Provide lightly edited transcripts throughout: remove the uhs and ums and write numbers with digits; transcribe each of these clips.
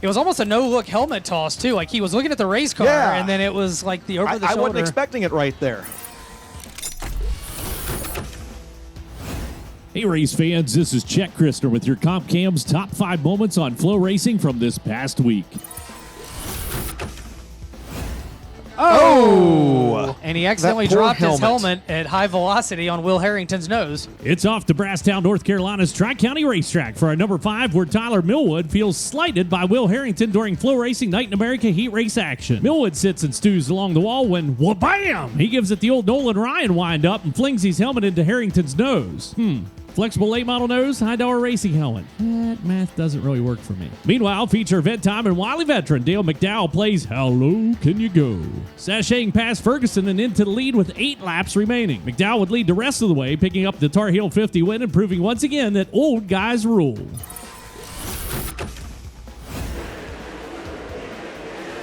It was almost a no-look helmet toss, too. Like, he was looking at the race car, and then it was like the over-the-shoulder. I wasn't expecting it right there. Hey race fans, this is Chet Christner with your Comp Cam's top 5 moments on FloRacing from this past week. Oh! And he accidentally dropped his helmet at high velocity on Will Harrington's nose. It's off to Brasstown, North Carolina's Tri-County Racetrack for our number 5, where Tyler Millwood feels slighted by Will Harrington during FloRacing Night in America heat race action. Millwood sits and stews along the wall when, wha-bam! He gives it the old Nolan Ryan wind-up and flings his helmet into Harrington's nose. Flexible late model nose, high-dollar racing helmet. That math doesn't really work for me. Meanwhile, feature event time and Wiley veteran Dale McDowell plays How Low Can You Go? Sashaying past Ferguson and into the lead with 8 laps remaining. McDowell would lead the rest of the way, picking up the Tar Heel 50 win and proving once again that old guys rule.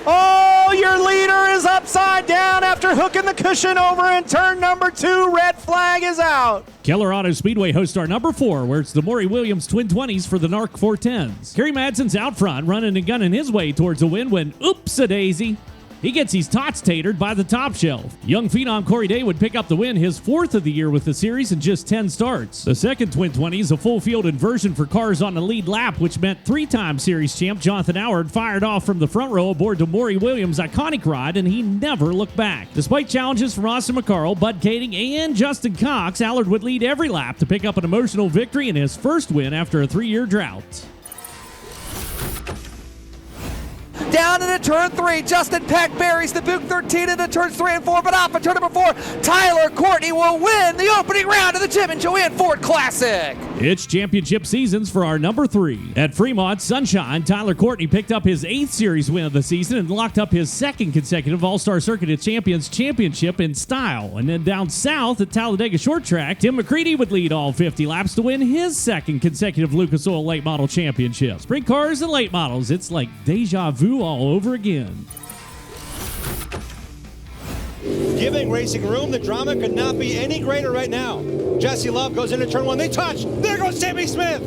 Oh, your leader is upside down after hooking the cushion over in turn number 2. Red flag is out. Keller Auto Speedway hosts our number 4, where it's the Maury Williams Twin 20s for the NARC 410s. Kerry Madsen's out front, running and gunning his way towards a win when, oops-a-daisy, he gets his tots tatered by the top shelf. Young phenom Corey Day would pick up the win, his 4th of the year with the series in just 10 starts. The second Twin 20 is a full field inversion for cars on the lead lap, which meant 3-time series champ Jonathan Howard fired off from the front row aboard the Maury Williams iconic ride, and he never looked back. Despite challenges from Austin McCarl, Bud Kading, and Justin Cox, Allard would lead every lap to pick up an emotional victory in his first win after a 3-year drought. Down into turn 3, Justin Peck buries the Buick 13 into turns 3 and 4, but off at turn number 4, Tyler Courtney will win the opening round of the Jim and Joanne Ford Classic. It's championship seasons for our number 3. At Fremont Sunshine, Tyler Courtney picked up his 8th series win of the season and locked up his 2nd consecutive All-Star Circuit of Champions championship in style. And then down south at Talladega Short Track, Tim McCready would lead all 50 laps to win his 2nd consecutive Lucas Oil Late Model Championship. Sprint cars and late models, it's like deja vu all over again. Giving racing room, the drama could not be any greater right now. Jesse Love goes into turn 1, they touch, there goes Sammy Smith.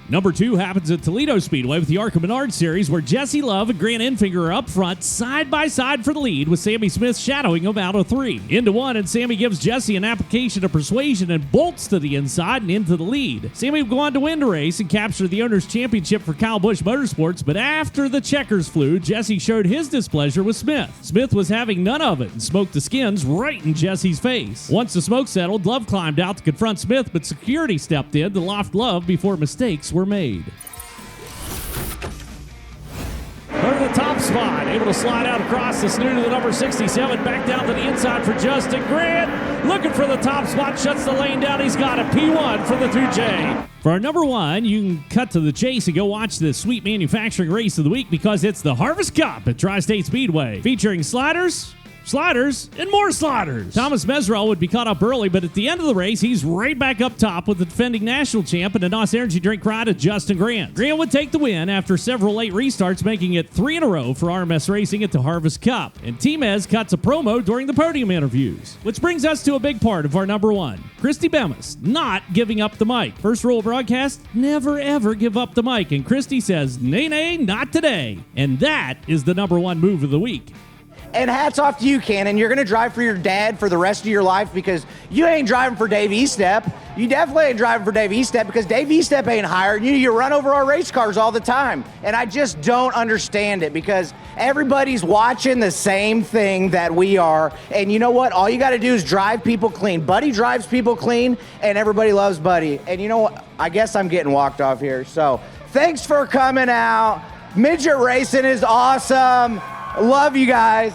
Number 2 happens at Toledo Speedway with the ARCA Menard Series, where Jesse Love and Grant Enfinger are up front side by side for the lead, with Sammy Smith shadowing him out of 3. Into 1, and Sammy gives Jesse an application of persuasion and bolts to the inside and into the lead. Sammy would go on to win the race and capture the owner's championship for Kyle Busch Motorsports, but after the checkers flew, Jesse showed his displeasure with Smith. Smith was having none of it and smoked the skins right in Jesse's face. Once the smoke settled, Love climbed out to confront Smith, but security stepped in to loft Love before mistakes were made. Over the top spot, able to slide out across the snoot of the number 67, back down to the inside for Justin Grant. Looking for the top spot, shuts the lane down. He's got a P1 for the 2J. For our number 1, you can cut to the chase and go watch the sweet manufacturing race of the week, because it's the Harvest Cup at Tri-State Speedway, featuring sliders, and more sliders. Thomas Mesrell would be caught up early, but at the end of the race, he's right back up top with the defending national champ and a NOS Energy Drink ride at Justin Grant. Grant would take the win after several late restarts, making it 3 in a row for RMS Racing at the Harvest Cup. And T-Mez cuts a promo during the podium interviews. Which brings us to a big part of our number 1. Christy Bemis not giving up the mic. First rule of broadcast, never ever give up the mic. And Christy says, nay, not today. And that is the number 1 move of the week. And hats off to you, Cannon. You're going to drive for your dad for the rest of your life, because you ain't driving for Dave Estep. You definitely ain't driving for Dave Estep, because Dave Estep ain't hiring you. You run over our race cars all the time. And I just don't understand it, because everybody's watching the same thing that we are. And you know what? All you got to do is drive people clean. Buddy drives people clean, and everybody loves Buddy. And you know what? I guess I'm getting walked off here. So thanks for coming out. Midget racing is awesome. Love you guys.